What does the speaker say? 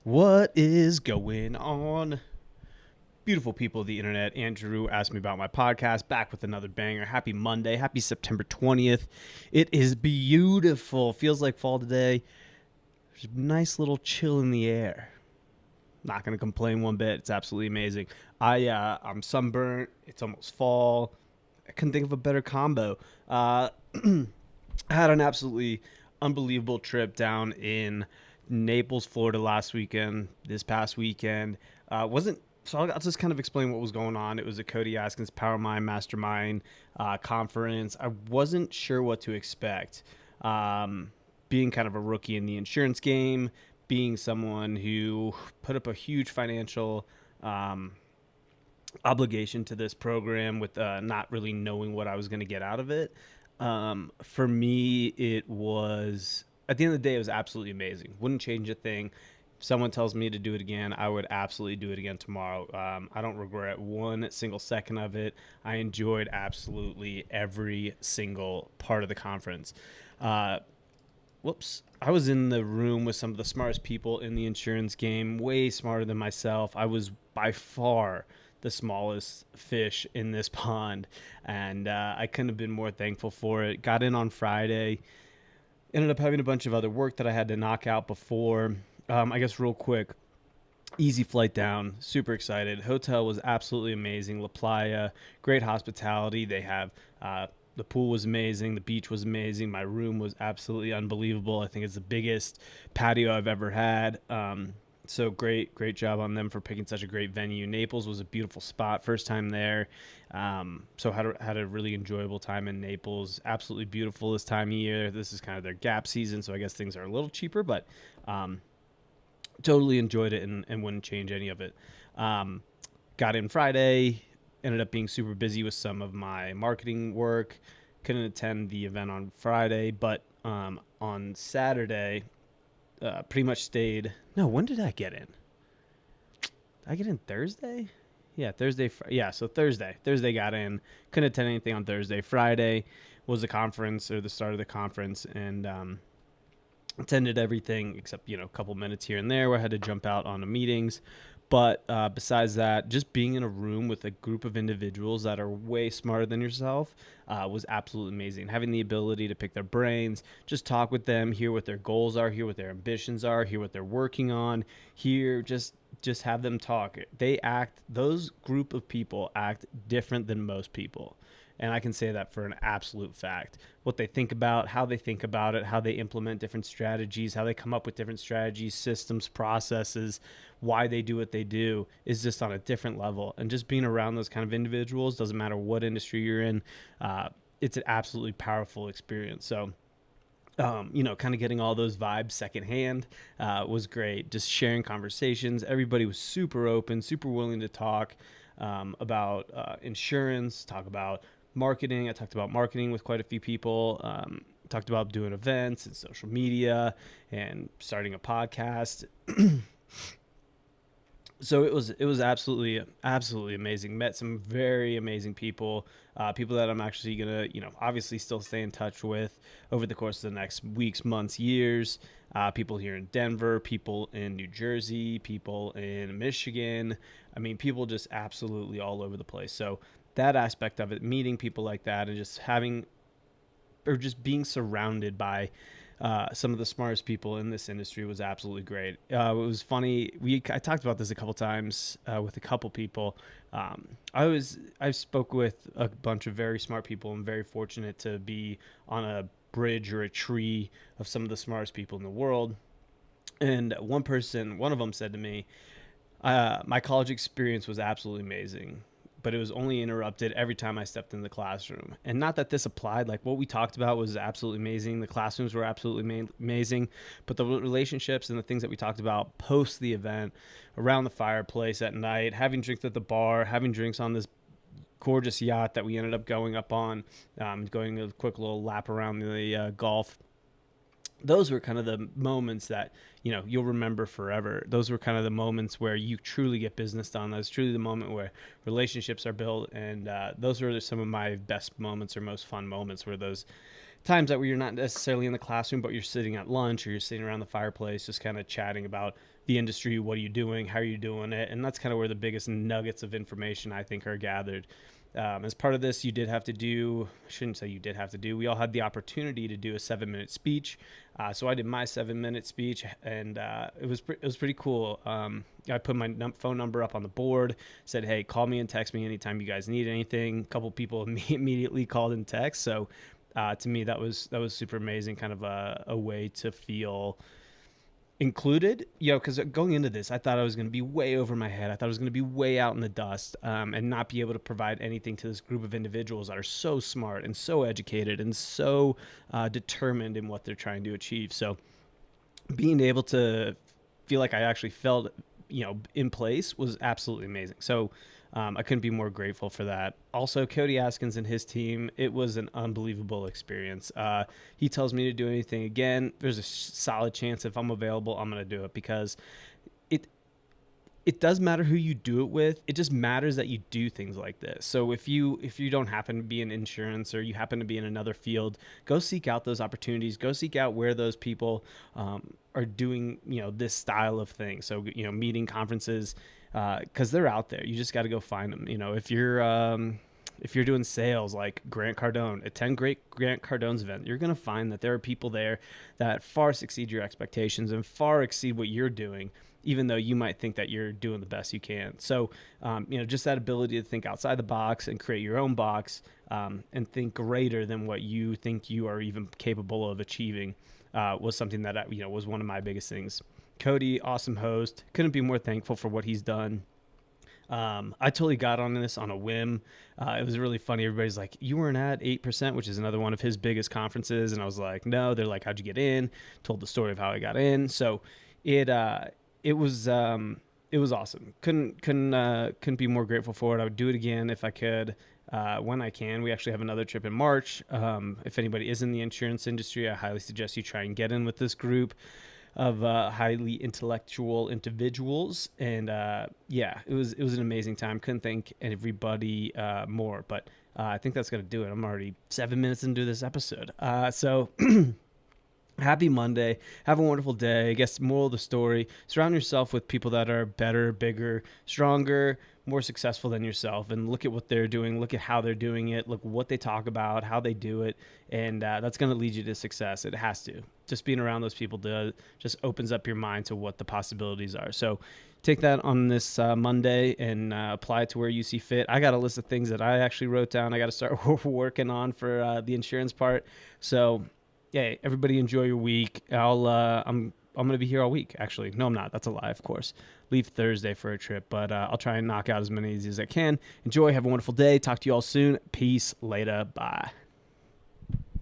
What is going on? Beautiful people of the internet. Andrew asked me about my podcast. Back with another banger. Happy Monday. Happy September 20th. It is beautiful. Feels like fall today. There's a nice little chill in the air. Not going to complain one bit. It's absolutely amazing. I'm sunburnt. It's almost fall. I couldn't think of a better combo. I had an absolutely unbelievable trip down in Naples, Florida last weekend. This past weekend wasn't so. I'll just kind of explain what was going on. It was a Cody Askins Power Mind Mastermind conference. I wasn't sure what to expect. Being kind of a rookie in the insurance game, being someone who put up a huge financial obligation to this program with not really knowing what I was going to get out of it. For me, it was at the end of the day, it was absolutely amazing. Wouldn't change a thing. If someone tells me to do it again, I would absolutely do it again tomorrow. I don't regret one single second of it. I enjoyed absolutely every single part of the conference. I was in the room with some of the smartest people in the insurance game, way smarter than myself. I was by far the smallest fish in this pond, and I couldn't have been more thankful for it. Got in on Friday, ended up having a bunch of other work that I had to knock out before. I guess real quick, easy flight down, super excited. Hotel was absolutely amazing. La Playa, great hospitality. They have the pool was amazing. The beach was amazing. My room was absolutely unbelievable. I think it's the biggest patio I've ever had. So great job on them for picking such a great venue. Naples was a beautiful spot. First time there. So had a really enjoyable time in Naples. Absolutely beautiful this time of year. This is kind of their gap season, so I guess things are a little cheaper, but totally enjoyed it and wouldn't change any of it. Got in Friday, ended up being super busy with some of my marketing work. Couldn't attend the event on Friday, but on Saturday, pretty much stayed. No, when did I get in? Did I get in Thursday? Yeah, Thursday. So Thursday got in. Couldn't attend anything on Thursday. Friday was the conference or the start of the conference, and attended everything except a couple minutes here and there where I had to jump out on the meetings. But besides that, just being in a room with a group of individuals that are way smarter than yourself was absolutely amazing. Having the ability to pick their brains, just talk with them, hear what their goals are, hear what their ambitions are, hear what they're working on, just have them talk. Those group of people act different than most people. And I can say that for an absolute fact. What they think about, how they think about it, how they implement different strategies, how they come up with different strategies, systems, processes, why they do what they do is just on a different level. And just being around those kind of individuals, doesn't matter what industry you're in, it's an absolutely powerful experience. So, kind of getting all those vibes secondhand was great. Just sharing conversations. Everybody was super open, super willing to talk about insurance, talk about marketing. I talked about marketing with quite a few people. Talked about doing events and social media and starting a podcast. So it was absolutely amazing. Met some very amazing people, people that I'm actually gonna obviously still stay in touch with over the course of the next weeks, months, years. People here in Denver, people in New Jersey, people in Michigan. I mean, people just absolutely all over the place. So that aspect of it, meeting people like that, and just being surrounded by some of the smartest people in this industry was absolutely great. It was funny. I talked about this a couple times with a couple people. I spoke with a bunch of very smart people. I'm very fortunate to be on a bridge or a tree of some of the smartest people in the world. And one of them said to me, my college experience was absolutely amazing, but it was only interrupted every time I stepped in the classroom. And not that this applied, like what we talked about was absolutely amazing. The classrooms were absolutely amazing, but the relationships and the things that we talked about post the event, around the fireplace at night, having drinks at the bar, having drinks on this gorgeous yacht that we ended up going up on, going a quick little lap around the Gulf. Those were kind of the moments that you'll remember forever. Those were kind of the moments where you truly get business done. That's truly the moment where relationships are built, and those are some of my best moments or most fun moments, were those times that where you're not necessarily in the classroom, but you're sitting at lunch or you're sitting around the fireplace, just kind of chatting about the industry. What are you doing? How are you doing it? And that's kind of where the biggest nuggets of information I think are gathered. As part of this, you did have to do, I shouldn't say you did have to do, we all had the opportunity to do a 7-minute speech. So I did my 7-minute speech, and it was pretty cool. I put my phone number up on the board, said, hey, call me and text me anytime you guys need anything. A couple people immediately called and text. So to me, that was super amazing, kind of a way to feel included, because going into this, I thought I was going to be way over my head. I thought I was going to be way out in the dust, and not be able to provide anything to this group of individuals that are so smart and so educated and so determined in what they're trying to achieve. So being able to feel like I actually felt, in place was absolutely amazing. So I couldn't be more grateful for that. Also, Cody Askins and his team, it was an unbelievable experience. He tells me to do anything again. There's a solid chance if I'm available, I'm going to do it, because it does matter who you do it with. It just matters that you do things like this. So if you don't happen to be in insurance, or you happen to be in another field, go seek out those opportunities. Go seek out where those people are doing, this style of thing. So, meeting, conferences, because they're out there. You just got to go find them. If you're doing sales like Grant Cardone, attend Grant Cardone's event. You're going to find that there are people there that far exceed your expectations and far exceed what you're doing, even though you might think that you're doing the best you can. So, just that ability to think outside the box and create your own box, and think greater than what you think you are even capable of achieving, was something that, was one of my biggest things. Cody, awesome host. Couldn't be more thankful for what he's done. I totally got on this on a whim. It was really funny. Everybody's like, you weren't at 8%, which is another one of his biggest conferences. And I was like, no. They're like, how'd you get in? Told the story of how I got in. So it was awesome. Couldn't be more grateful for it. I would do it again if I could, when I can. We actually have another trip in March. If anybody is in the insurance industry, I highly suggest you try and get in with this group of highly intellectual individuals. And it was an amazing time. Couldn't thank everybody more, but I think that's going to do it. I'm already 7 minutes into this episode. So happy Monday. Have a wonderful day. I guess moral of the story, surround yourself with people that are better, bigger, stronger, more successful than yourself, and look at what they're doing. Look at how they're doing it. Look what they talk about, how they do it. And that's going to lead you to success. It has to. Just being around those people just opens up your mind to what the possibilities are. So take that on this Monday and apply it to where you see fit. I got a list of things that I actually wrote down. I got to start working on for the insurance part. So yeah, everybody enjoy your week. I'm going to be here all week, actually. No, I'm not. That's a lie, of course. Leave Thursday for a trip, but I'll try and knock out as many as I can. Enjoy. Have a wonderful day. Talk to you all soon. Peace. Later. Bye.